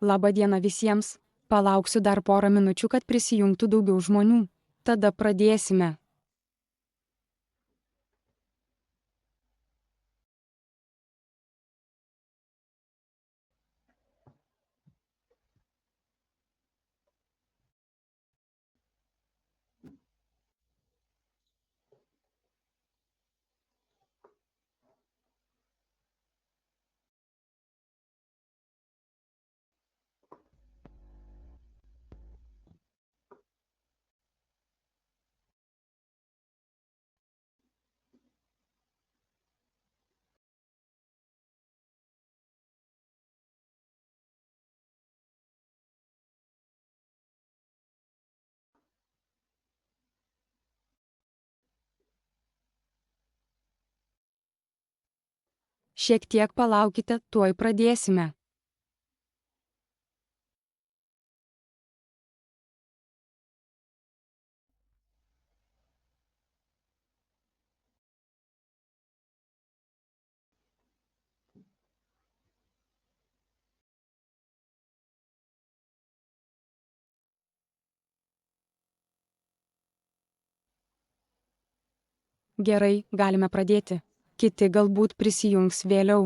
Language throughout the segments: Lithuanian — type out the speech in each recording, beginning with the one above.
Labą dieną visiems. Palauksiu dar porą minučių, kad prisijungtų daugiau žmonių. Tada pradėsime. Šiek tiek palaukite, tuoj pradėsime. Gerai, galime pradėti. Kiti galbūt prisijungs vėliau.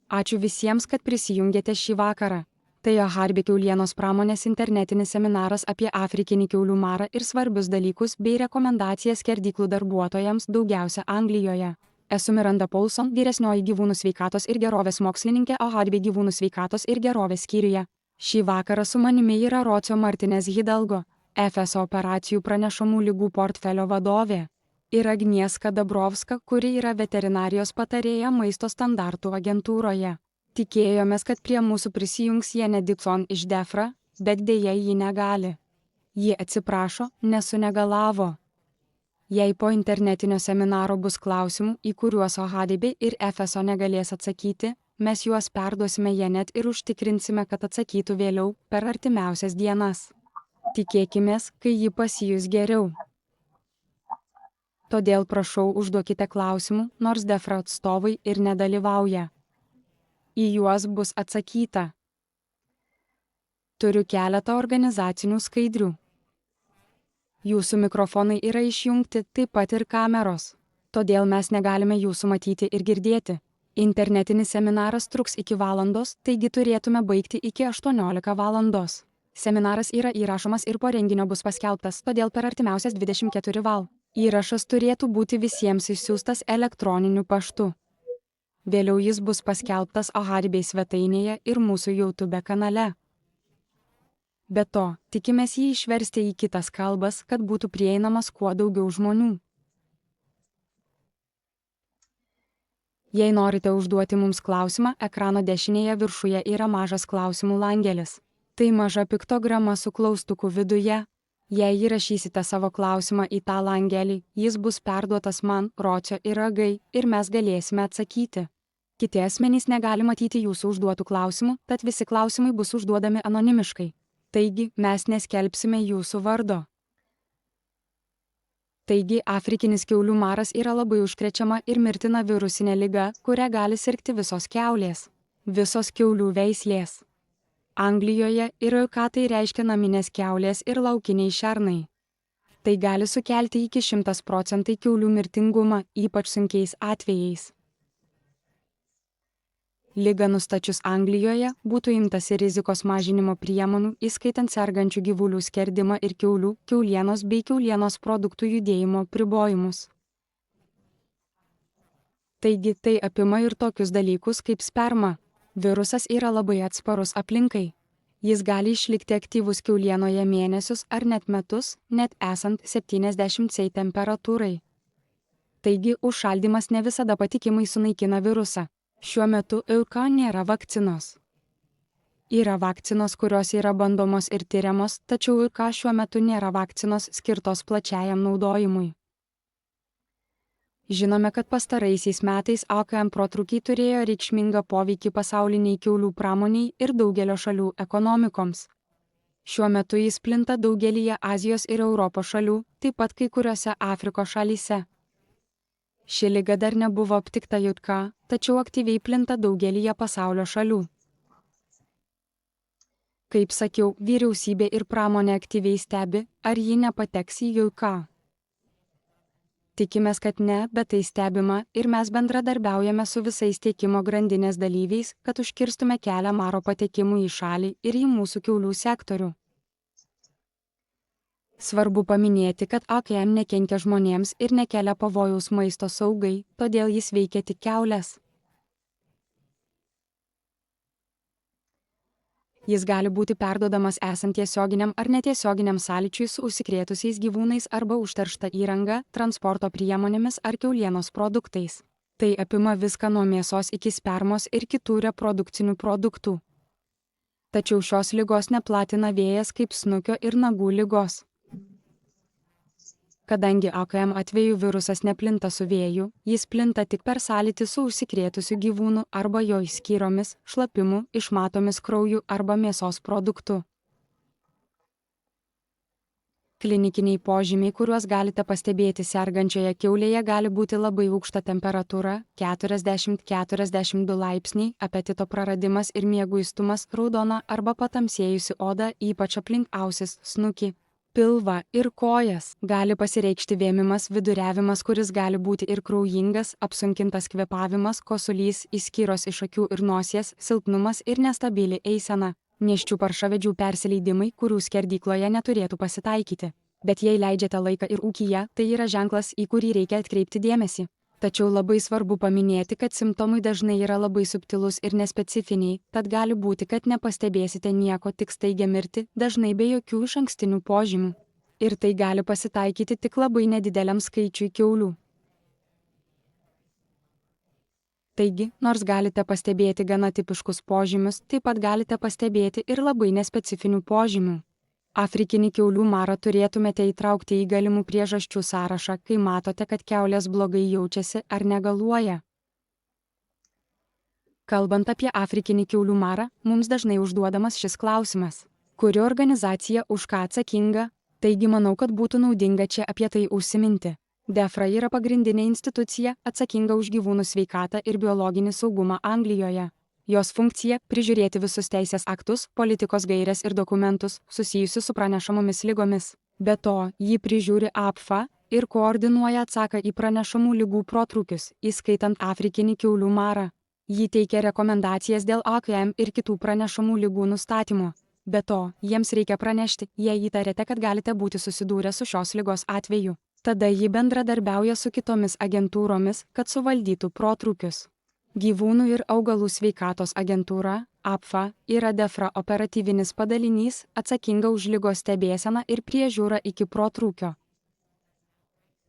Ačiū visiems, kad prisijungėte šį vakarą. Tai Harbi kiaulienos pramonės internetinis seminaras apie afrikinį kiaulių marą ir svarbius dalykus bei rekomendacijas skerdyklų darbuotojams, daugiausia Anglijoje. Esu Miranda Paulson, vyresnioji gyvūnų sveikatos ir gerovės mokslininkė Harbi gyvūnų sveikatos ir gerovės skyriuje. Šį vakarą su manimi yra Rocio Martinez Hidalgo, FSO operacijų pranešamų ligų portfelio vadovė. Ir Agnieszka Dabrowska, kuri yra veterinarijos patarėja maisto standartų agentūroje. Tikėjomės, kad prie mūsų prisijungs Jenė Dixon iš DEFRA, bet dėja ji negali. Ji atsiprašo, nesunegalavo. Jei po internetinio seminaro bus klausimų, į kuriuos OHDB ir FSO negalės atsakyti, mes juos perduosime Jenet ir užtikrinsime, kad atsakytų vėliau, per artimiausias dienas. Tikėkimės, kai ji pasijus geriau. Todėl prašau užduokite klausimų, nors DEFRA atstovai ir nedalyvauja. Į juos bus atsakyta. Turiu keletą organizacinių skaidrių. Jūsų mikrofonai yra išjungti, taip pat ir kameros. Todėl mes negalime jūsų matyti ir girdėti. Internetinis seminaras truks iki valandos, taigi turėtume baigti iki 18 valandos. Seminaras yra įrašomas ir po renginio bus paskelbtas, todėl per artimiausias 24 val. Įrašas turėtų būti visiems išsiųstas elektroniniu paštu. Vėliau jis bus paskelbtas OHDB svetainėje ir mūsų YouTube kanale. Be to, tikimės jį išversti į kitas kalbas, kad būtų prieinamas kuo daugiau žmonių. Jei norite užduoti mums klausimą, ekrano dešinėje viršuje yra mažas klausimų langelis. Tai maža piktograma su klaustuku viduje. Jei įrašysite savo klausimą į tą langelį, jis bus perduotas man, Rocio ir Agai, ir mes galėsime atsakyti. Kiti asmenys negali matyti jūsų užduotų klausimų, tad visi klausimai bus užduodami anonimiškai. Taigi, mes neskelbsime jūsų vardo. Taigi, afrikinis kiaulių maras yra labai užkrečiama ir mirtina virusinė liga, kuria gali sirgti visos kiaulės. Visos kiaulių veislės. Anglijoje ir ką tai reiškia naminės kiaulės ir laukiniai šernai. Tai gali sukelti iki 100% kiaulių mirtingumą, ypač sunkiais atvejais. Ligą nustačius Anglijoje būtų imtasi rizikos mažinimo priemonių, įskaitant sergančių gyvulių skerdimą ir kiaulių, kiaulienos bei kiaulienos produktų judėjimo apribojimus. Taigi tai apima ir tokius dalykus kaip sperma. Virusas yra labai atsparus aplinkai. Jis gali išlikti aktyvus kiaulienoje mėnesius ar net metus, net esant 70°C temperatūrai. Taigi, užšaldymas ne visada patikimai sunaikina virusą. Šiuo metu nėra vakcinos. Yra vakcinos, kurios yra bandomos ir tyriamos, tačiau šiuo metu nėra vakcinos skirtos plačiajam naudojimui. Žinome, kad pastaraisiais metais AKM protrūkiai turėjo reikšmingą poveikį pasauliniai kiaulių pramoniai ir daugelio šalių ekonomikoms. Šiuo metu jis plinta daugelyje Azijos ir Europos šalių, taip pat kai kuriuose Afrikos šalyse. Ši liga dar nebuvo aptikta JK, tačiau aktyviai plinta daugelyje pasaulio šalių. Kaip sakiau, vyriausybė ir pramonė aktyviai stebi, ar ji nepateks į UK. Tikimės, kad ne, bet tai stebima ir mes bendradarbiaujame su visais tiekimo grandinės dalyviais, kad užkirstume kelią maro patekimui į šalį ir į mūsų kiaulių sektorių. Svarbu paminėti, kad AKM nekenkia žmonėms ir nekelia pavojaus maisto saugai, todėl jis veikia tik kiaules. Jis gali būti perduodamas esant tiesioginiam ar netiesioginiam sąlyčiui su užsikrėtusiais gyvūnais arba užteršta įranga, transporto priemonėmis ar kiaulienos produktais. Tai apima viską nuo mėsos iki spermos ir kitų reprodukcinių produktų. Tačiau šios ligos neplatina vėjas kaip snukio ir nagų ligos. Kadangi AKM atveju virusas neplinta su vėju, jis plinta tik per sąlytį su užsikrėtusiu gyvūnu arba jo išskyromis, šlapimu, išmatomis krauju arba mėsos produktu. Klinikiniai požymiai, kuriuos galite pastebėti sergančioje kiaulėje, gali būti labai aukšta temperatūra 40–42 laipsniai, apetito praradimas ir mieguistumas, raudona arba patamsėjusi oda, ypač aplink ausis, snukį, pilvą ir kojas. Gali pasireikšti vėmimas, viduriavimas, kuris gali būti ir kraujingas, apsunkintas kvėpavimas, kosulys, įskyros iš akių ir nosies, silpnumas ir nestabili eisena. Nėščių paršavedžių persileidimai, kurių skerdykloje neturėtų pasitaikyti. Bet jei leidžiate laiką ir ūkyje, tai yra ženklas, į kurį reikia atkreipti dėmesį. Tačiau labai svarbu paminėti, kad simptomai dažnai yra labai subtilūs ir nespecifiniai, tad gali būti, kad nepastebėsite nieko, tik staigia mirti, dažnai be jokių išankstinių požymių. Ir tai gali pasitaikyti tik labai nedideliam skaičiui kiaulių. Taigi, nors galite pastebėti gana tipiškus požymius, taip pat galite pastebėti ir labai nespecifinių požymių. Afrikinį kiaulių marą turėtumėte įtraukti į galimų priežasčių sąrašą, kai matote, kad kiaulės blogai jaučiasi ar negaluoja. Kalbant apie afrikinį kiaulių marą, mums dažnai užduodamas šis klausimas. Kuri organizacija už ką atsakinga? Taigi manau, kad būtų naudinga čia apie tai užsiminti. DEFRA yra pagrindinė institucija atsakinga už gyvūnų sveikatą ir biologinį saugumą Anglijoje. Jos funkcija – prižiūrėti visus teisės aktus, politikos gaires ir dokumentus susijusius su pranešamomis ligomis. Be to, ji prižiūri APFA ir koordinuoja atsaką į pranešamų ligų protrūkius, įskaitant afrikinį kiaulių marą. Ji teikia rekomendacijas dėl AKM ir kitų pranešamų ligų nustatymo. Be to, jiems reikia pranešti, jei įtarėte, kad galite būti susidūrę su šios ligos atveju. Tada ji bendradarbiauja su kitomis agentūromis, kad suvaldytų protrūkius. Gyvūnų ir augalų sveikatos agentūra, APFA, yra DEFRA operatyvinis padalinys, atsakinga už ligos stebėseną ir priežiūrą iki protrūkio.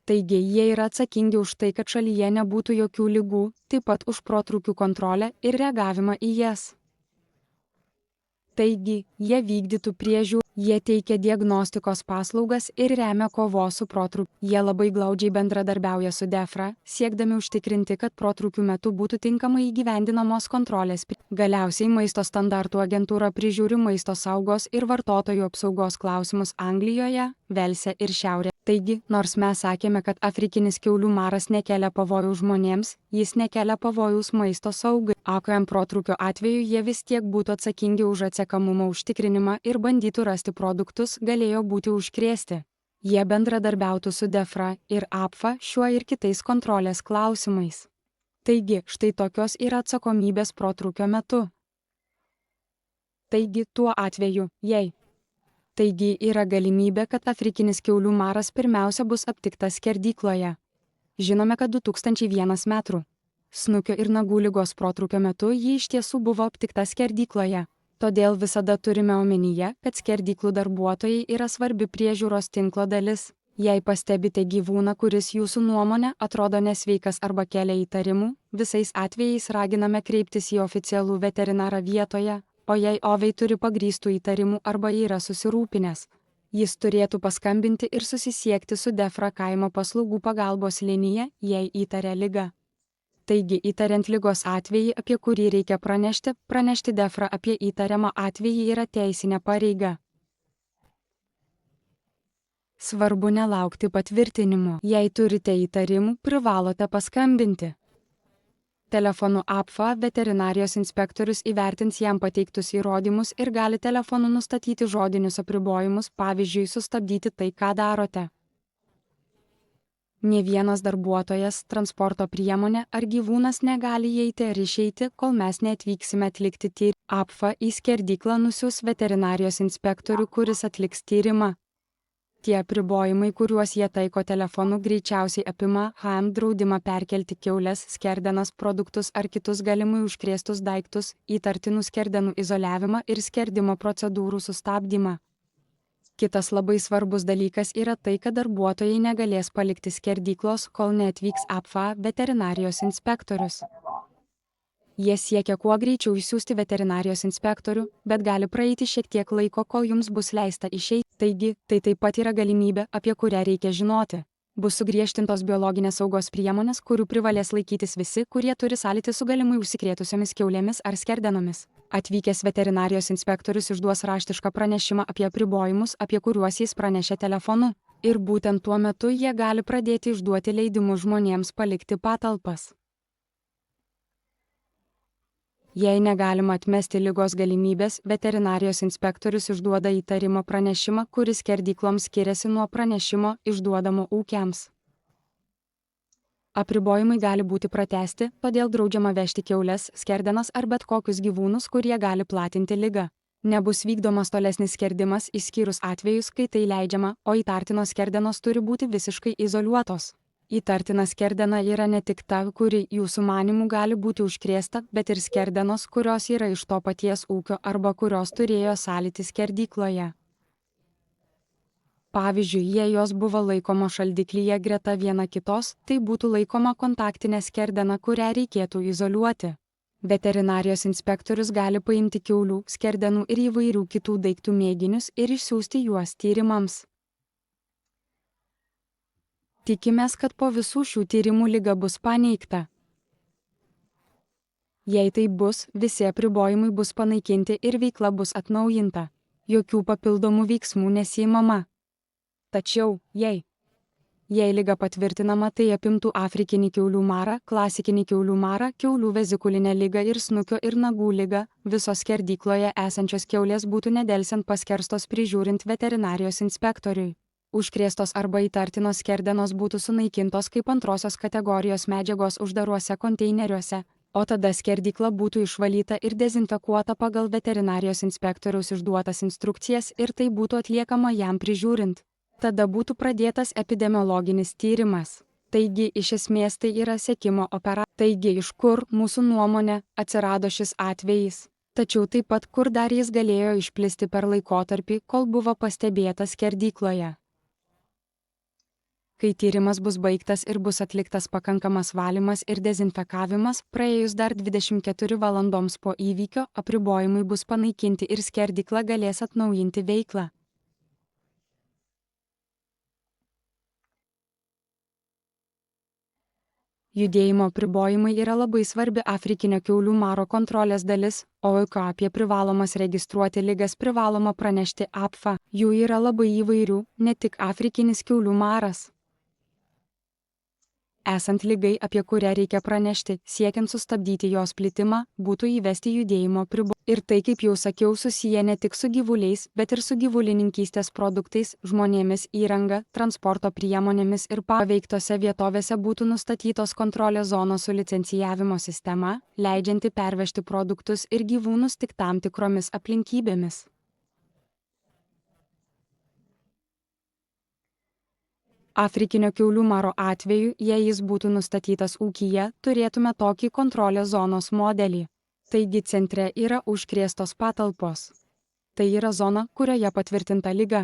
Taigi, jie yra atsakingi už tai, kad šalyje nebūtų jokių ligų, taip pat už protrūkių kontrolę ir reagavimą į jas. Taigi, jie vykdytų priežiūrą, jie teikia diagnostikos paslaugas ir remia kovos su protrūkiu. Jie labai glaudžiai bendradarbiauja su DEFRA, siekdami užtikrinti, kad protrūkių metu būtų tinkamai įgyvendinamos kontrolės. Galiausiai maisto standartų agentūra prižiūri maisto saugos ir vartotojų apsaugos klausimus Anglijoje, Velse ir Šiaurėje. Taigi, nors mes sakėme, kad afrikinis kiaulių maras nekelia pavojų žmonėms, jis nekelia pavojaus maisto saugai. AKM protrūkio atveju jie vis tiek būtų atsakingi už atsekamumo užtikrinimą ir bandytų rasti produktus, galėjo būti užkrėsti. Jie bendradarbiautų su DEFRA ir APFA šiuo ir kitais kontrolės klausimais. Taigi, štai tokios yra atsakomybės protrūkio metu. Taigi, tuo atveju, jei. Taigi yra galimybė, kad afrikinis kiaulių maras pirmiausia bus aptiktas skerdykloje. Žinome, kad 2001 metų. Snukio ir nagų ligos protrūkio metu ji iš tiesų buvo aptikta skerdykloje. Todėl visada turime omenyje, kad skerdyklų darbuotojai yra svarbi priežiūros tinklo dalis. Jei pastebite gyvūną, kuris jūsų nuomone atrodo nesveikas arba kelia įtarimų, visais atvejais raginame kreiptis į oficialų veterinarą vietoje. O jei ovei turi pagrįstų įtarimų arba yra susirūpinęs, jis turėtų paskambinti ir susisiekti su DEFRA kaimo paslaugų pagalbos linija, jei įtaria ligą. Taigi, įtariant ligos atvejį, apie kurį reikia pranešti DEFRA apie įtariamą atvejį yra teisinė pareiga. Svarbu nelaukti patvirtinimo. Jei turite įtarimų, privalote paskambinti. Telefonu APFA veterinarijos inspektorius įvertins jam pateiktus įrodymus ir gali telefonu nustatyti žodinius apribojimus, pavyzdžiui, sustabdyti tai, ką darote. Nė vienas darbuotojas, transporto priemonė ar gyvūnas negali įeiti ar išeiti, kol mes neatvyksime atlikti tyrimą. APFA į skerdyklą nusiųs veterinarijos inspektorių, kuris atliks tyrimą. Tie apribojimai, kuriuos jie taiko telefonu, greičiausiai apima HM draudimą perkelti kiaules, skerdenas produktus ar kitus galimai užkrėstus daiktus, įtartinų skerdenų izoliavimą ir skerdimo procedūrų sustabdymą. Kitas labai svarbus dalykas yra tai, kad darbuotojai negalės palikti skerdyklos, kol neatvyks APFA veterinarijos inspektorius. Jie siekia kuo greičiau išsiųsti veterinarijos inspektorių, bet gali praeiti šiek tiek laiko, kol jums bus leista išeiti. Taigi, tai taip pat yra galimybė, apie kurią reikia žinoti. Bus sugriežtintos biologinės saugos priemonės, kurių privalės laikytis visi, kurie turi sąlytį su galimai užsikrėtusiomis kiaulėmis ar skerdenomis. Atvykęs veterinarijos inspektorius išduos raštišką pranešimą apie apribojimus, apie kuriuos jis pranešė telefonu. Ir būtent tuo metu jie gali pradėti išduoti leidimus žmonėms palikti patalpas. Jei negalima atmesti ligos galimybės, veterinarijos inspektorius išduoda įtarimo pranešimą, kuris skerdykloms skiriasi nuo pranešimo išduodamo ūkiams. Apribojimai gali būti pratęsti, todėl draudžiama vežti kiaules, skerdenas ar bet kokius gyvūnus, kurie gali platinti ligą. Nebus vykdomas tolesnis skerdimas išskyrus atvejus, kai tai leidžiama, o įtartinos skerdenos turi būti visiškai izoliuotos. Įtartina skerdena yra ne tik ta, kuri jūsų manimų gali būti užkrėsta, bet ir skerdenos, kurios yra iš to paties ūkio arba kurios turėjo sąlytį skerdykloje. Pavyzdžiui, jei jos buvo laikoma šaldiklyje greta viena kitos, tai būtų laikoma kontaktinė skerdena, kurią reikėtų izoliuoti. Veterinarijos inspektorius gali paimti kiaulių, skerdenų ir įvairių kitų daiktų mėginius ir išsiųsti juos tyrimams. Tikimės, kad po visų šių tyrimų liga bus paneigta. Jei tai bus, visi apribojimai bus panaikinti ir veikla bus atnaujinta. Jokių papildomų veiksmų nesiimama. Tačiau, jei liga patvirtinama, tai apimtų afrikinį kiaulių marą, klasikinį kiaulių marą, kiaulių vezikulinę ligą ir snukio ir nagų ligą, visos skerdykloje esančios kiaulės būtų nedelsiant paskerstos prižiūrint veterinarijos inspektoriui. Užkrėstos arba įtartinos skerdenos būtų sunaikintos kaip antrosios kategorijos medžiagos uždaruose konteineriuose, o tada skerdykla būtų išvalyta ir dezinfekuota pagal veterinarijos inspektoriaus išduotas instrukcijas ir tai būtų atliekama jam prižiūrint. Tada būtų pradėtas epidemiologinis tyrimas. Taigi, iš esmės tai yra sekimo operacija. Taigi, iš kur, mūsų nuomonė, atsirado šis atvejis? Tačiau taip pat, kur dar jis galėjo išplisti per laikotarpį, kol buvo pastebėtas skerdykloje. Kai tyrimas bus baigtas ir bus atliktas pakankamas valymas ir dezinfekavimas, praėjus dar 24 valandoms po įvykio, apribojimai bus panaikinti ir skerdykla galės atnaujinti veiklą. Judėjimo apribojimai yra labai svarbi afrikinio kiaulių maro kontrolės dalis, o apie privalomas registruoti ligas privaloma pranešti APFA. Jų yra labai įvairių, ne tik afrikinis kiaulių maras. Esant ligai, apie kurią reikia pranešti, siekiant sustabdyti jos plitimą, būtų įvesti judėjimo apribojimą. Ir tai, kaip jau sakiau, susiję ne tik su gyvuliais, bet ir su gyvulininkystės produktais, žmonėmis, įranga, transporto priemonėmis ir paveiktose vietovėse būtų nustatytos kontrolės zonos su licencijavimo sistema, leidžianti pervežti produktus ir gyvūnus tik tam tikromis aplinkybėmis. Afrikinio kiaulių maro atveju, jei jis būtų nustatytas ūkyje, turėtume tokį kontrolės zonos modelį. Taigi centre yra užkrėstos patalpos. Tai yra zona, kurioje patvirtinta liga.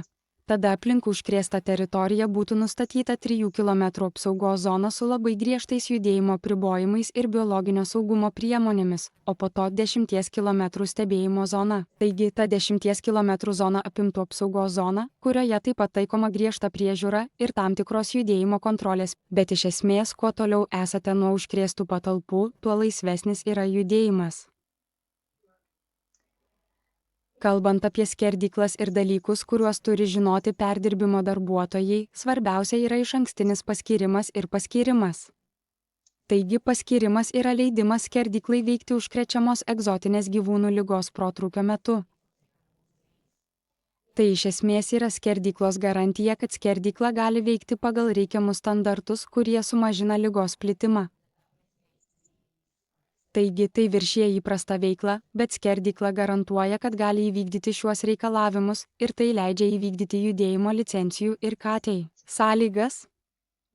Tada aplink užkrėstą teritoriją būtų nustatyta 3 km apsaugos zona su labai griežtais judėjimo apribojimais ir biologinio saugumo priemonėmis, o po to 10 km stebėjimo zona. Taigi ta 10 km zona apimtų apsaugos zoną, kurioje taip pat taikoma griežta priežiūra ir tam tikros judėjimo kontrolės, bet iš esmės, kuo toliau esate nuo užkrėstų patalpų, tuo laisvesnis yra judėjimas. Kalbant apie skerdyklas ir dalykus, kuriuos turi žinoti perdirbimo darbuotojai, svarbiausia yra išankstinis paskyrimas ir paskyrimas. Taigi paskyrimas yra leidimas skerdyklai veikti užkrečiamos egzotinės gyvūnų ligos protrūkio metu. Tai iš esmės yra skerdyklos garantija, kad skerdykla gali veikti pagal reikiamus standartus, kurie sumažina ligos plitimą. Taigi tai viršija įprastą veiklą, bet skerdykla garantuoja, kad gali įvykdyti šiuos reikalavimus ir tai leidžia įvykdyti judėjimo licencijų ir KTI sąlygas.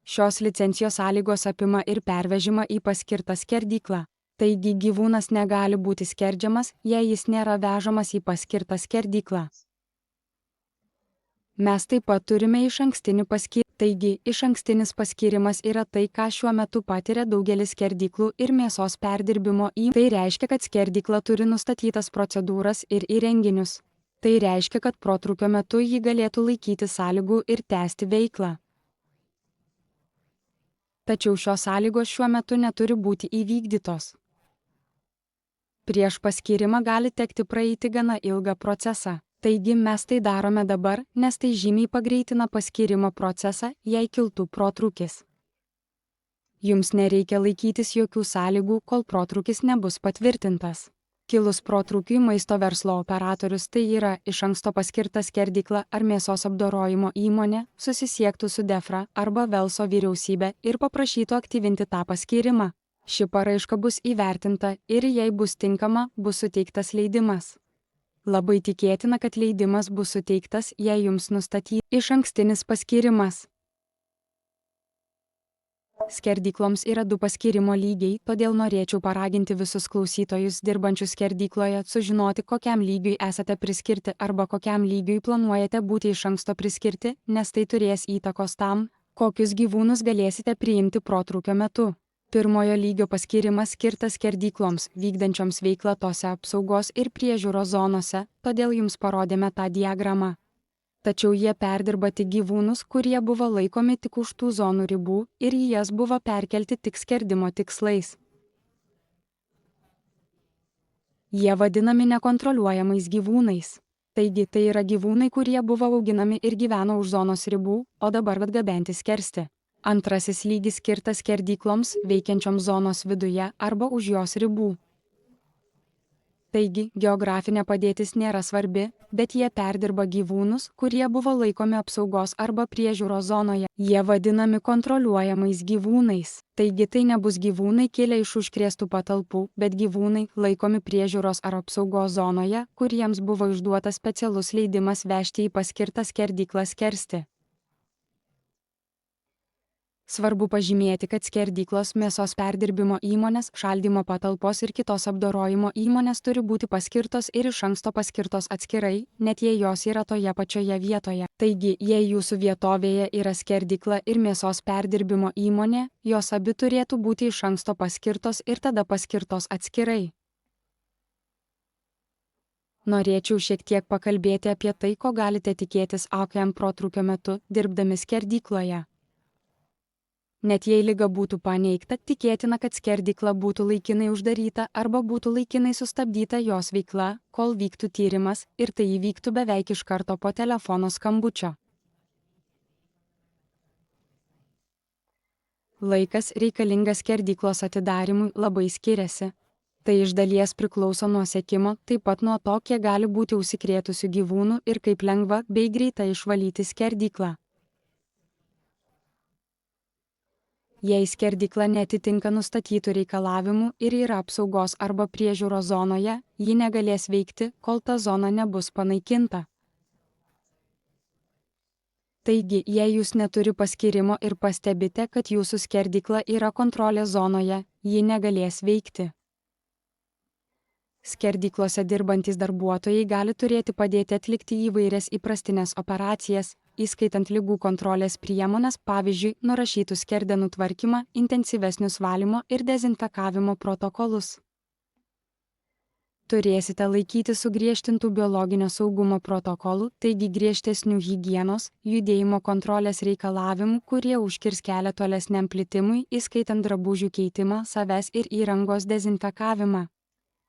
Šios licencijos sąlygos apima ir pervežimą į paskirtą skerdyklą. Taigi gyvūnas negali būti skerdžiamas, jei jis nėra vežamas į paskirtą skerdyklą. Mes taip pat turime išankstinį paskyrimą. Taigi, išankstinis paskyrimas yra tai, ką šiuo metu patiria daugelis skerdyklų ir mėsos perdirbimo įmonių. Tai reiškia, kad skerdykla turi nustatytas procedūras ir įrenginius. Tai reiškia, kad protrūkio metu ji galėtų laikyti sąlygų ir tęsti veiklą. Tačiau šios sąlygos šiuo metu neturi būti įvykdytos. Prieš paskyrimą gali tekti praeiti gana ilgą procesą. Taigi mes tai darome dabar, nes tai žymiai pagreitina paskyrimo procesą, jei kiltų protrūkis. Jums nereikia laikytis jokių sąlygų, kol protrūkis nebus patvirtintas. Kilus protrūkiui maisto verslo operatorius, tai yra iš anksto paskirta skerdykla ar mėsos apdorojimo įmonė, susisiektų su DEFRA arba Velso vyriausybe ir paprašytų aktyvinti tą paskyrimą. Ši paraiška bus įvertinta ir jei bus tinkama, bus suteiktas leidimas. Labai tikėtina, kad leidimas bus suteiktas, jei jums nustatytas išankstinis paskyrimas. Skerdykloms yra 2 paskyrimo lygiai, todėl norėčiau paraginti visus klausytojus dirbančius skerdykloje sužinoti, kokiam lygiui esate priskirti arba kokiam lygiui planuojate būti iš anksto priskirti, nes tai turės įtakos tam, kokius gyvūnus galėsite priimti protrūkio metu. Pirmojo lygio paskyrimas skirtas skerdykloms, vykdančioms veiklą tose apsaugos ir priežiūros zonose, todėl jums parodėme tą diagramą. Tačiau jie perdirba tik gyvūnus, kurie buvo laikomi tik už tų zonų ribų ir į jas buvo perkelti tik skerdimo tikslais. Jie vadinami nekontroliuojamais gyvūnais. Taigi tai yra gyvūnai, kurie buvo auginami ir gyveno už zonos ribų, o dabar atgabenti skersti. Antrasis lygis skirtas skerdykloms, veikiančioms zonos viduje arba už jos ribų. Taigi, geografinė padėtis nėra svarbi, bet jie perdirba gyvūnus, kurie buvo laikomi apsaugos arba priežiūros zonoje. Jie vadinami kontroliuojamais gyvūnais. Taigi tai nebus gyvūnai kilę iš užkrėstų patalpų, bet gyvūnai laikomi priežiūros ar apsaugos zonoje, kuriems buvo išduotas specialus leidimas vežti į paskirtą skerdyklą skersti. Svarbu pažymėti, kad skerdyklos, mėsos perdirbimo įmonės, šaldymo patalpos ir kitos apdorojimo įmonės turi būti paskirtos ir iš anksto paskirtos atskirai, net jei jos yra toje pačioje vietoje. Taigi, jei jūsų vietovėje yra skerdykla ir mėsos perdirbimo įmonė, jos abi turėtų būti iš anksto paskirtos ir tada paskirtos atskirai. Norėčiau šiek tiek pakalbėti apie tai, ko galite tikėtis AKM protrūkio metu, dirbdami skerdykloje. Net jei liga būtų paneigta, tikėtina, kad skerdykla būtų laikinai uždaryta arba būtų laikinai sustabdyta jos veikla, kol vyktų tyrimas ir tai įvyktų beveik iš karto po telefono skambučio. Laikas reikalingas skerdyklos atidarimui labai skiriasi. Tai iš dalies priklauso nuo sekimo, taip pat nuo to, kiek gali būti užsikrėtusių gyvūnų ir kaip lengva bei greitai išvalyti skerdyklą. Jei skerdykla netitinka nustatytų reikalavimų ir yra apsaugos arba priežiūros zonoje, ji negalės veikti, kol ta zona nebus panaikinta. Taigi, jei jūs neturi paskyrimo ir pastebite, kad jūsų skerdykla yra kontrolės zonoje, ji negalės veikti. Skerdyklose dirbantys darbuotojai gali turėti padėti atlikti įvairias įprastinės operacijas, įskaitant ligų kontrolės priemones, pavyzdžiui, nurašytų skerdenų tvarkymą, intensyvesnius valymo ir dezinfekavimo protokolus. Turėsite laikyti sugriežtintų biologinio saugumo protokolų, taigi griežtesnių higienos, judėjimo kontrolės reikalavimų, kurie užkirs kelią tolesniam plitimui, įskaitant drabužių keitimą, savęs ir įrangos dezinfekavimą.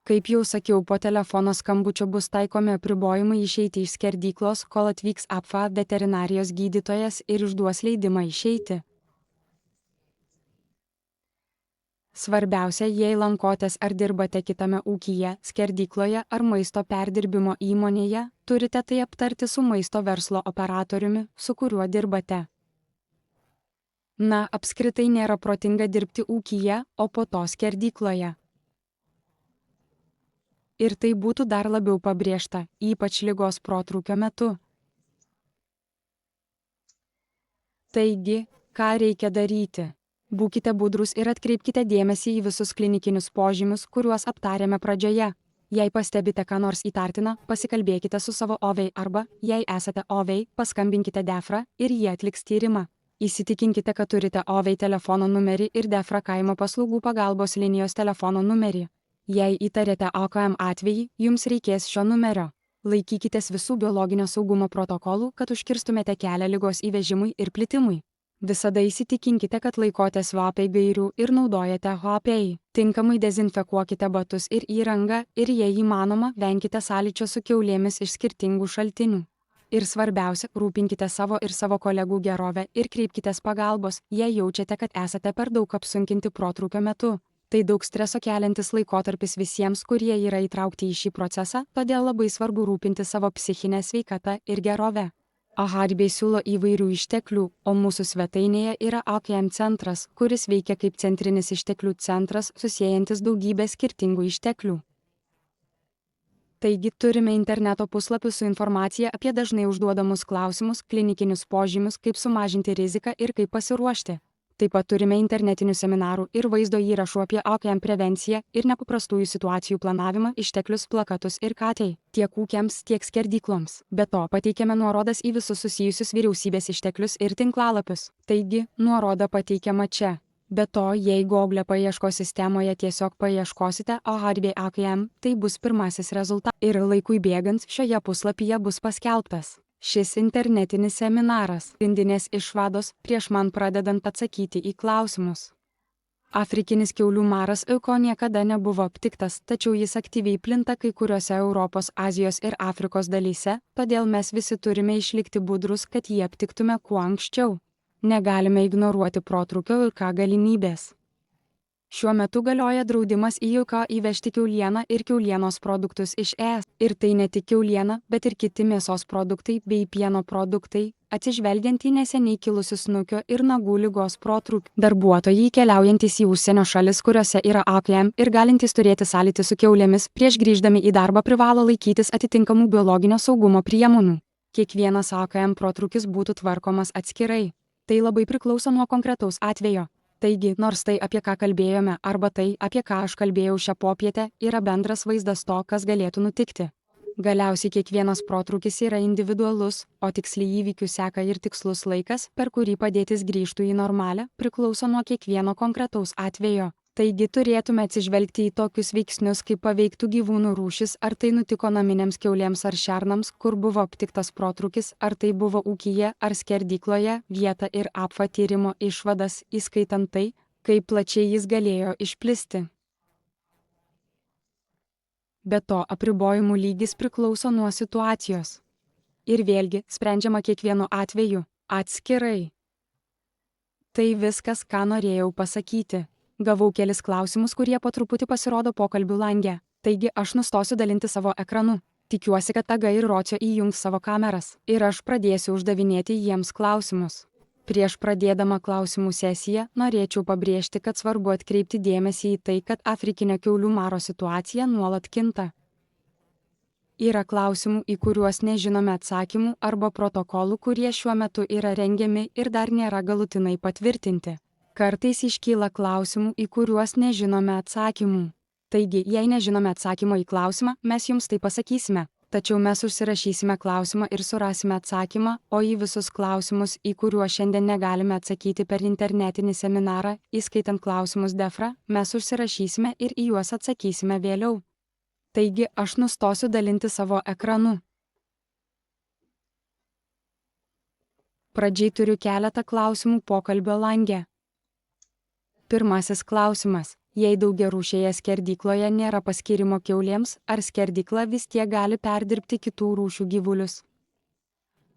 Kaip jau sakiau, po telefono skambučio bus taikomi apribojimai išeiti iš skerdyklos, kol atvyks APFA veterinarijos gydytojas ir išduos leidimą išeiti. Svarbiausia, jei lankotės ar dirbate kitame ūkyje, skerdykloje ar maisto perdirbimo įmonėje, turite tai aptarti su maisto verslo operatoriumi, su kuriuo dirbate. Na, apskritai nėra protinga dirbti ūkyje, o po to skerdykloje. Ir tai būtų dar labiau pabrėžta, ypač ligos protrūkio metu. Taigi, ką reikia daryti? Būkite budrūs ir atkreipkite dėmesį į visus klinikinius požymius, kuriuos aptarėme pradžioje. Jei pastebite ką nors įtartina, pasikalbėkite su savo OVEI arba, jei esate OVEI, paskambinkite DEFRA ir jie atliks tyrimą. Įsitikinkite, kad turite OVEI telefono numerį ir DEFRA kaimo paslaugų pagalbos linijos telefono numerį. Jei įtarėte AKM atvejį, jums reikės šio numerio. Laikykitės visų biologinio saugumo protokolų, kad užkirstumėte kelią ligos įvežimui ir plitimui. Visada įsitikinkite, kad laikotės VAPEI gairių ir naudojate HAPEI. Tinkamai dezinfekuokite batus ir įrangą ir jei įmanoma, venkite sąlyčio su kiaulėmis iš skirtingų šaltinių. Ir svarbiausia, rūpinkite savo ir savo kolegų gerovę ir kreipkitės pagalbos, jei jaučiate, kad esate per daug apsunkinti protrūkio metu. Tai daug streso keliantis laikotarpis visiems, kurie yra įtraukti į šį procesą, todėl labai svarbu rūpinti savo psichinę sveikatą ir gerovę. Harbiai siūlo įvairių išteklių, o mūsų svetainėje yra AKM centras, kuris veikia kaip centrinis išteklių centras, susiejantis daugybę skirtingų išteklių. Taigi turime interneto puslapį su informacija apie dažnai užduodamus klausimus, klinikinius požymius, kaip sumažinti riziką ir kaip pasiruošti. Taip pat turime internetinių seminarų ir vaizdo įrašų apie AKM prevenciją ir nepaprastųjų situacijų planavimą, išteklius, plakatus ir katei, tiek ūkiams, tiek skerdykloms. Be to, pateikiame nuorodas į visus susijusius vyriausybės išteklius ir tinklalapius. Taigi, nuoroda pateikiama čia. Be to, jei Google paieškos sistemoje tiesiog paieškosite Harbiai AKM, tai bus pirmasis rezultatas. Ir laikui bėgant šioje puslapyje bus paskelbtas šis internetinis seminaras. Pagrindinės išvados prieš man pradedant atsakyti į klausimus. Afrikinis kiaulių maras EUKO niekada nebuvo aptiktas, tačiau jis aktyviai plinta kai kuriuose Europos, Azijos ir Afrikos dalyse, todėl mes visi turime išlikti budrus, kad jį aptiktume kuo anksčiau. Negalime ignoruoti protrūkio ir galimybės. Šiuo metu galioja draudimas į EUKO įvežti kiaulieną ir kiaulienos produktus iš ES. Ir tai ne tik kiauliena, bet ir kiti mėsos produktai bei pieno produktai, atsižvelgiant į neseniai kilusius snukio ir nagų ligos protrūkį. Darbuotojai keliaujantys į užsienio šalis, kuriuose yra AKM ir galintys turėti sąlytį su kiaulėmis, prieš grįždami į darbą privalo laikytis atitinkamų biologinio saugumo priemonių. Kiekvienas AKM protrūkis būtų tvarkomas atskirai. Tai labai priklauso nuo konkretaus atvejo. Taigi, nors tai, apie ką kalbėjome, arba tai, apie ką aš kalbėjau šią popietę, yra bendras vaizdas to, kas galėtų nutikti. Galiausiai kiekvienas protrūkis yra individualus, o tiksli įvykių seka ir tikslus laikas, per kurį padėtis grįžtų į normalią, priklauso nuo kiekvieno konkretaus atvejo. Taigi turėtume atsižvelgti į tokius veiksnius, kaip paveiktų gyvūnų rūšis, ar tai nutiko naminėms kiaulėms ar šernams, kur buvo aptiktas protrūkis, ar tai buvo ūkyje ar skerdykloje, vietą ir apva tyrimo išvadas, įskaitant tai, kaip plačiai jis galėjo išplisti. Be to, apribojimų lygis priklauso nuo situacijos. Ir vėlgi, sprendžiama kiekvienu atveju, atskirai. Tai viskas, ką norėjau pasakyti. Gavau kelis klausimus, kurie po truputį pasirodo pokalbių lange. Taigi aš nustosiu dalinti savo ekranu. Tikiuosi, kad Taga ir Rocio įjungs savo kameras. Ir aš pradėsiu uždavinėti jiems klausimus. Prieš pradėdama klausimų sesiją, norėčiau pabrėžti, kad svarbu atkreipti dėmesį į tai, kad afrikinio kiaulių maro situacija nuolat kinta. Yra klausimų, į kuriuos nežinome atsakymų, arba protokolų, kurie šiuo metu yra rengiami ir dar nėra galutinai patvirtinti. Kartais iškyla klausimų, į kuriuos nežinome atsakymų. Taigi, jei nežinome atsakymo į klausimą, mes jums tai pasakysime. Tačiau mes užsirašysime klausimą ir surasime atsakymą, o į visus klausimus, į kuriuos šiandien negalime atsakyti per internetinį seminarą, įskaitant klausimus DEFRA, mes užsirašysime ir į juos atsakysime vėliau. Taigi, aš nustosiu dalinti savo ekranu. Pradžiai turiu keletą klausimų pokalbio lange. Pirmasis klausimas. Jei daugiarūšėje skerdykloje nėra paskyrimo kiaulėms, ar skerdykla vis tiek gali perdirbti kitų rūšių gyvulius?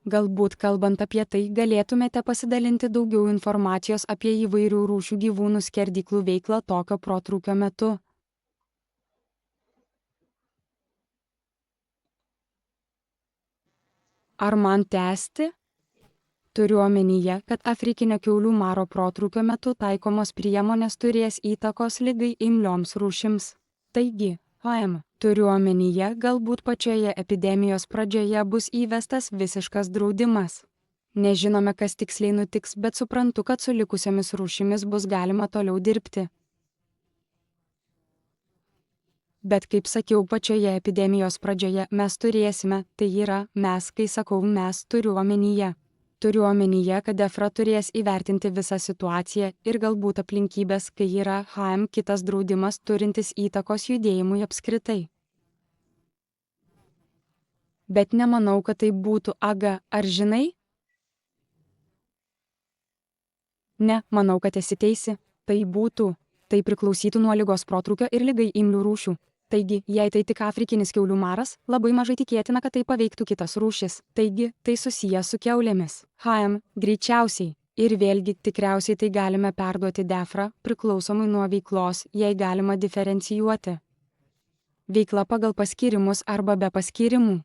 Galbūt kalbant apie tai, galėtumėte pasidalinti daugiau informacijos apie įvairių rūšių gyvūnų skerdyklų veiklą tokio protrūkio metu. Ar man tęsti? Turiu omenyje, kad afrikinio kiaulių maro protrūkio metu taikomos priemonės turės įtakos ligai imlioms rūšims. Taigi, turiu omenyje, galbūt pačioje epidemijos pradžioje bus įvestas visiškas draudimas. Nežinome, kas tiksliai nutiks, bet suprantu, kad su likusiamis rūšimis bus galima toliau dirbti. Bet kaip sakiau, pačioje epidemijos pradžioje mes turėsime, tai yra mes, kai sakau mes, turiu omenyje. Turiu omenyje, kad DEFRA turės įvertinti visą situaciją ir galbūt aplinkybės, kai yra kitas draudimas turintis įtakos judėjimui apskritai. Bet nemanau, kad tai būtų ar žinai? Ne, manau, kad esi teisi. Tai priklausytų nuo ligos protrūkio ir ligai imlių rūšių. Taigi, jei tai tik afrikinis kiaulių maras, labai mažai tikėtina, kad tai paveiktų kitas rūšis. Taigi, tai susiję su kiaulėmis. Greičiausiai. Ir vėlgi, tikriausiai tai galime perduoti DEFRA, priklausomai nuo veiklos, jei galima diferencijuoti. Veikla pagal paskyrimus arba be paskyrimų.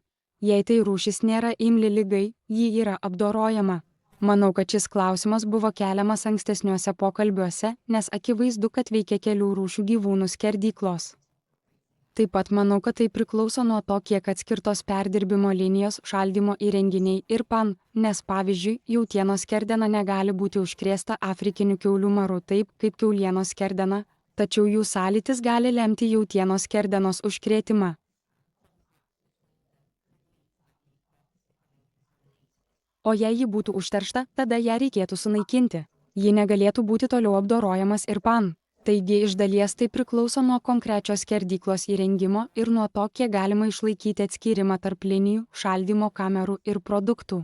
Jei tai rūšis nėra imli ligai, ji yra apdorojama. Manau, kad šis klausimas buvo keliamas ankstesniuose pokalbiuose, nes akivaizdu, kad veikia kelių rūšių gyvūnų skerdyklos. Taip pat manau, kad tai priklauso nuo to, kiek atskirtos perdirbimo linijos, šaldymo įrenginiai ir nes pavyzdžiui, jautienos skerdena negali būti užkrėsta afrikiniu kiaulių maru taip, kaip kiaulienos skerdena, tačiau jų sąlytis gali lemti jautienos skerdenos užkrėtimą. O jei ji būtų užteršta, tada ją reikėtų sunaikinti. Ji negalėtų būti toliau apdorojamas ir Taigi iš dalies tai priklauso nuo konkrečios skerdyklos įrengimo ir nuo to, kiek galima išlaikyti atskyrimą tarp linijų, šaldymo kamerų ir produktų.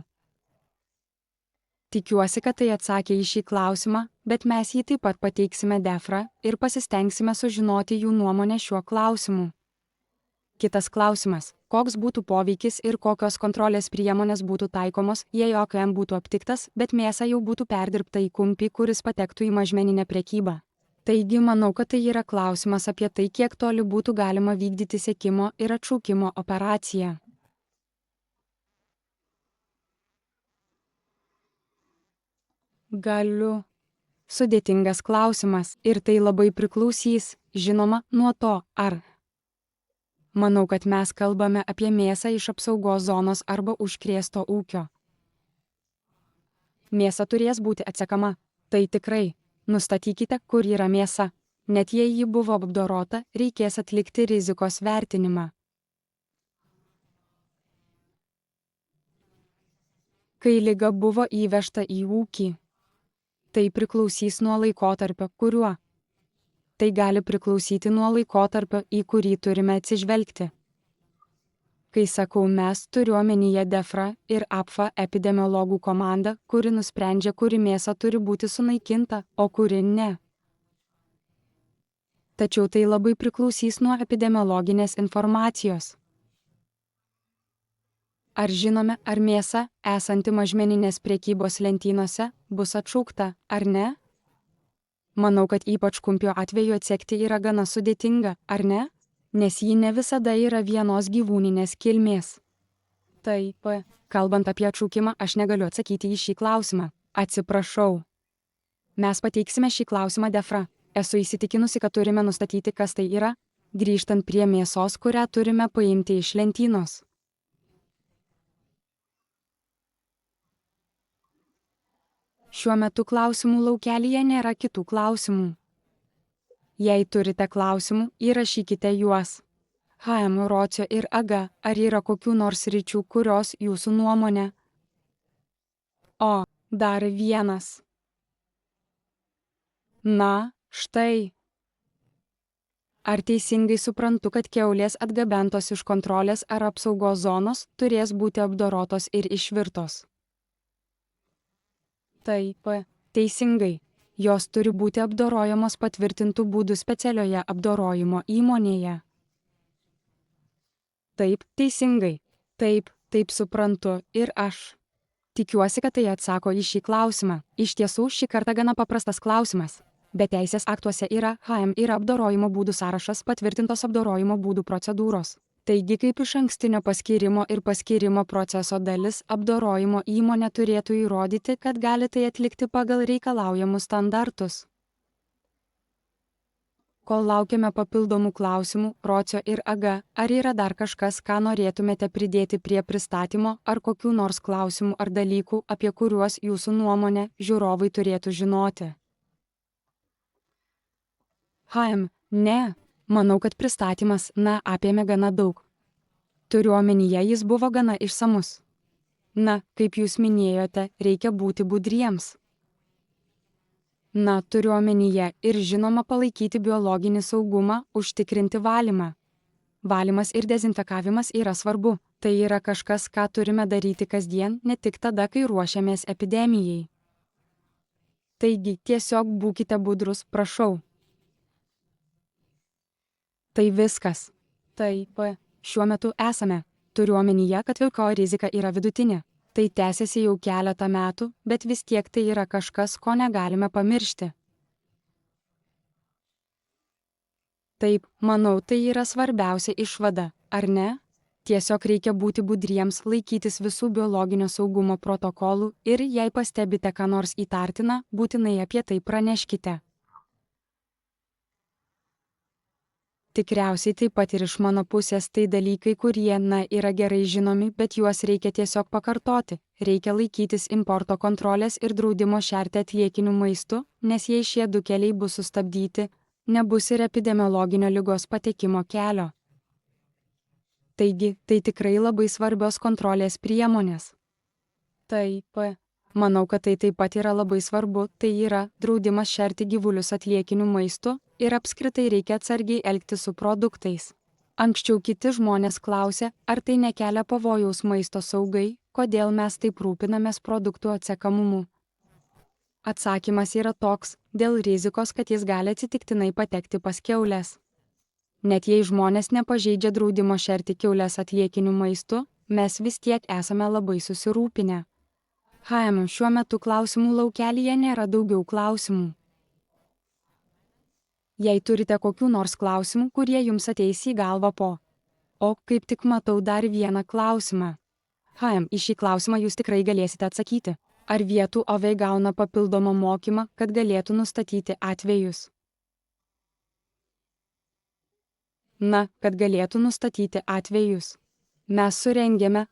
Tikiuosi, kad tai atsakė į šį klausimą, bet mes jį taip pat pateiksime DEFRA ir pasistengsime sužinoti jų nuomonę šiuo klausimu. Kitas klausimas. Koks būtų poveikis ir kokios kontrolės priemonės būtų taikomos, jei OKM būtų aptiktas, bet mėsa jau būtų perdirbta į kumpį, kuris patektų į mažmeninę prekybą? Taigi manau, kad tai yra klausimas apie tai, kiek toli būtų galima vykdyti sekimo ir atšaukimo operaciją. Galiu. Sudėtingas klausimas ir tai labai priklausys, žinoma, nuo to, ar. Manau, kad mes kalbame apie mėsą iš apsaugos zonos arba užkrėsto ūkio. Mėsa turės būti atsekama, tai tikrai. Nustatykite, kur yra mėsa. Net jei ji buvo apdorota, reikės atlikti rizikos vertinimą. Kai liga buvo įvežta į ūkį. Tai priklausys nuo laikotarpio, kuriuo. Tai gali priklausyti nuo laikotarpio, į kurį turime atsižvelgti. Kai sakau mes, turiu omenyje DEFRA ir APFA epidemiologų komandą, kuri nusprendžia, kuri mėsa turi būti sunaikinta, o kuri ne. Tačiau tai labai priklausys nuo epidemiologinės informacijos. Ar žinome, ar mėsa, esanti mažmeninės prekybos lentynose, bus atšaukta, ar ne? Manau, kad ypač kumpio atveju atsekti yra gana sudėtinga, ar ne? Nes ji ne visada yra vienos gyvūninės kilmės. Taip, kalbant apie atšaukimą, aš negaliu atsakyti į šį klausimą. Atsiprašau. Mes pateiksime šį klausimą DEFRA. Esu įsitikinusi, kad turime nustatyti, kas tai yra, grįžtant prie mėsos, kurią turime paimti iš lentynos. Šiuo metu klausimų laukelyje nėra kitų klausimų. Jei turite klausimų, įrašykite juos. Rocio ir Aga, ar yra kokių nors sričių, kurios jūsų nuomonė? O, dar vienas. Na, štai. Ar teisingai suprantu, kad kiaulės atgabentos iš kontrolės ar apsaugos zonos turės būti apdorotos ir išvirtos? Taip, teisingai. Jos turi būti apdorojamos patvirtintų būdų specialioje apdorojimo įmonėje. Taip, teisingai. Taip suprantu ir aš. Tikiuosi, kad tai atsako į šį klausimą. Iš tiesų, šį kartą gana paprastas klausimas. Bet teisės aktuose yra yra apdorojimo būdų sąrašas patvirtintos apdorojimo būdų procedūros. Taigi, kaip išankstinio paskyrimo ir paskyrimo proceso dalis, apdorojimo įmonė turėtų įrodyti, kad gali tai atlikti pagal reikalaujamus standartus. Kol laukiame papildomų klausimų, Rocio ir Aga, ar yra dar kažkas, ką norėtumėte pridėti prie pristatymo, ar kokių nors klausimų ar dalykų, apie kuriuos jūsų nuomonė žiūrovai turėtų žinoti? Ne. Manau, kad pristatymas, apėmė gana daug. Turiu omenyje, jis buvo gana išsamus. Kaip jūs minėjote, reikia būti budriems. Turiu omenyje ir žinoma palaikyti biologinį saugumą, užtikrinti valymą. Valymas ir dezinfekavimas yra svarbu. Tai yra kažkas, ką turime daryti kasdien, ne tik tada, kai ruošiamės epidemijai. Taigi, tiesiog būkite budrus, prašau. Tai viskas. Taip, šiuo metu esame. Turiu omenyje, kad vilko rizika yra vidutinė. Tai tęsiasi jau keletą metų, bet vis tiek tai yra kažkas, ko negalime pamiršti. Taip, manau, tai yra svarbiausia išvada, ar ne? Tiesiog reikia būti budriems, laikytis visų biologinio saugumo protokolų ir jei pastebite ką nors įtartiną, būtinai apie tai praneškite. Tikriausiai taip pat ir iš mano pusės tai dalykai, kurie, yra gerai žinomi, bet juos reikia tiesiog pakartoti. Reikia laikytis importo kontrolės ir draudimo šerti atliekiniu maistu, nes jei šie du keliai bus sustabdyti, nebus ir epidemiologinio ligos patekimo kelio. Taigi, tai tikrai labai svarbios kontrolės priemonės. Taip, manau, kad tai taip pat yra labai svarbu, tai yra draudimas šerti gyvulius atliekiniu maistu ir apskritai reikia atsargiai elgtis su produktais. Anksčiau kiti žmonės klausė, ar tai nekelia pavojaus maisto saugai, kodėl mes taip rūpinamės produktų atsekamumu. Atsakymas yra toks, dėl rizikos, kad jis gali atsitiktinai patekti pas kiaules. Net jei žmonės nepažeidžia draudimo šerti kiaules atliekiniu maistu, mes vis tiek esame labai susirūpinę. Šiuo metu klausimų laukelyje nėra daugiau klausimų. Jei turite kokių nors klausimų, kurie jums ateis į galvą po. Kaip tik matau dar vieną klausimą. Į šį klausimą jūs tikrai galėsite atsakyti. Ar vietų OV gauna papildomą mokymą, kad galėtų nustatyti atvejus? Kad galėtų nustatyti atvejus. Mes surengėme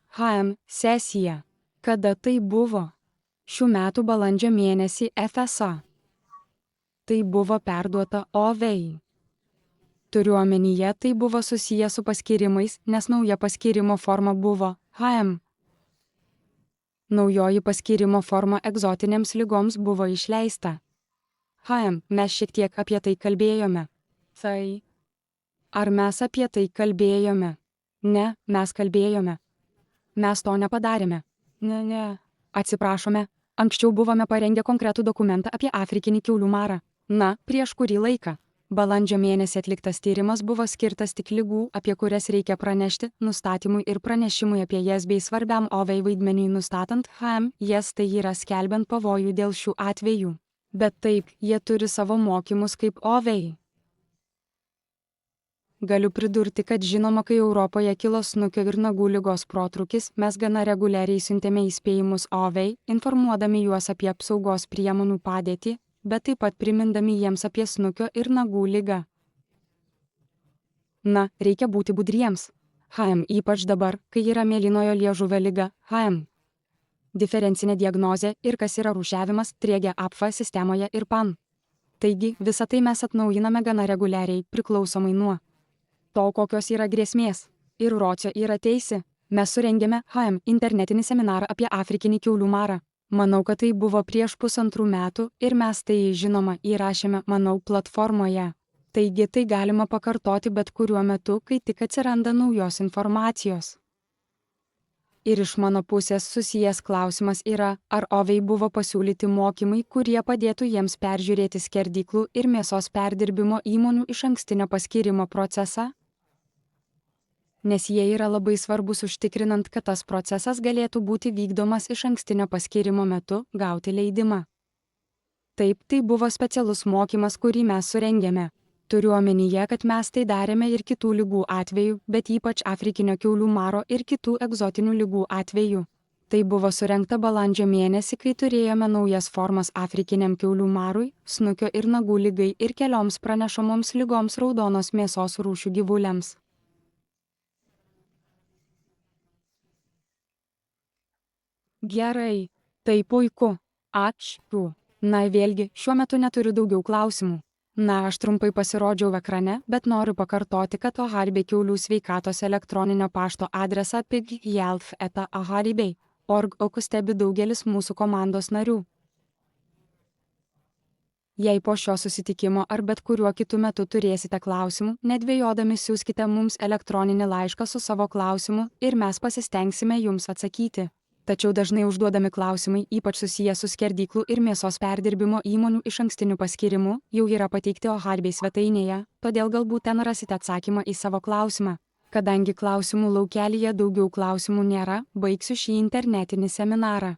sesiją. Kada tai buvo? Šių metų balandžio mėnesį FSA. Tai buvo perduota OV. Turiu omenyje, tai buvo susiję su paskyrimais, nes nauja paskyrimo forma buvo Naujoji paskyrimo forma egzotinėms ligoms buvo išleista. Mes šiek tiek apie tai kalbėjome. Ar mes apie tai kalbėjome? Ne, mes kalbėjome. Mes to nepadarėme. Ne. Atsiprašome, anksčiau buvome parengę konkretų dokumentą apie afrikinį kiaulių marą. Prieš kurį laiką. Balandžio mėnesį atliktas tyrimas buvo skirtas tik ligų, apie kurias reikia pranešti, nustatymui ir pranešimui apie jas bei svarbiam OV vaidmeniui nustatant jas, tai yra skelbiant pavojų dėl šių atvejų. Bet taip, jie turi savo mokymus kaip OV. Galiu pridurti, kad žinoma, kai Europoje kilo snukio ir nagų ligos protrūkis, mes gana reguliariai siuntėme įspėjimus OV, informuodami juos apie apsaugos priemonių padėtį, bet taip pat primindami jiems apie snukio ir nagų ligą. Reikia būti budriems. Ypač dabar, kai yra mėlynojo liežuvio liga, diferencinė diagnozė ir kas yra rūšiavimas triegia apfa sistemoje ir PAN. Taigi, visą tai mes atnaujiname gana reguliariai, priklausomai nuo to, kokios yra grėsmės. Ir Rocio yra teisi. Mes surengėme internetinį seminarą apie afrikinį kiaulių marą. Manau, kad tai buvo prieš 1,5 metų ir mes tai, žinoma, įrašėme, platformoje. Taigi tai galima pakartoti bet kuriuo metu, kai tik atsiranda naujos informacijos. Ir iš mano pusės susijęs klausimas yra, ar OV buvo pasiūlyti mokymai, kurie padėtų jiems peržiūrėti skerdyklų ir mėsos perdirbimo įmonių išankstinio paskyrimo procesą? nes jie yra labai svarbus užtikrinant, kad tas procesas galėtų būti vykdomas išankstinio paskyrimo metu gauti leidimą. Taip, tai buvo specialus mokymas, kurį mes surengėme. Turiu omenyje, kad mes tai darėme ir kitų ligų atveju, bet ypač afrikinio kiaulių maro ir kitų egzotinių ligų atveju. Tai buvo surengta balandžio mėnesį, kai turėjome naujas formas afrikiniam kiaulių marui, snukio ir nagų ligai ir kelioms pranešamoms ligoms raudonos mėsos rūšių gyvuliams. Gerai, tai puiku. Ačiū. Na vėlgi, šiuo metu neturiu daugiau klausimų. Na, aš trumpai pasirodžiau ekrane, bet noriu pakartoti, kad Oharibiai kiaulių sveikatos elektroninio pašto adresą pighealth@oharibiai.org stebi daugelis mūsų komandos narių. Jei po šio susitikimo ar bet kuriuo kitu metu turėsite klausimų, nedvejodami siųskite mums elektroninį laišką su savo klausimu ir mes pasistengsime jums atsakyti. Tačiau dažnai užduodami klausimai, ypač susiję su skerdyklų ir mėsos perdirbimo įmonių išankstiniu paskyrimu, jau yra pateikti Oharibiai svetainėje, todėl galbūt ten rasite atsakymą į savo klausimą. Kadangi klausimų laukelyje daugiau klausimų nėra, baigsiu šį internetinį seminarą.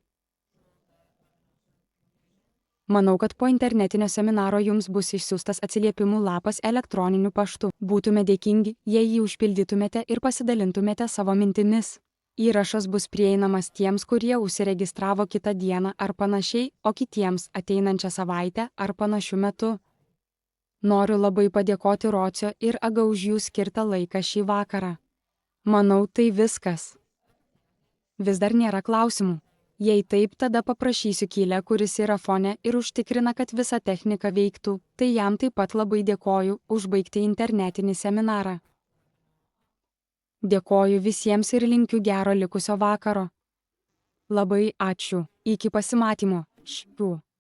Manau, kad po internetinio seminaro jums bus išsiųstas atsiliepimų lapas elektroniniu paštu. Būtume dėkingi, jei jį užpildytumėte ir pasidalintumėte savo mintimis. Įrašas bus prieinamas tiems, kurie užsiregistravo kitą dieną ar panašiai, o kitiems ateinančią savaitę ar panašiu metu. Noriu labai padėkoti Rocio ir Aga už jų skirtą laiką šį vakarą. Manau, tai viskas. Vis dar nėra klausimų. Jei taip, tada paprašysiu Kylę, kuris yra fone ir užtikrina, kad visa technika veiktų, tai jam taip pat labai dėkoju užbaigti internetinį seminarą. Dėkoju visiems ir linkiu gero likusio vakaro. Labai ačiū. Iki pasimatymo. Šių.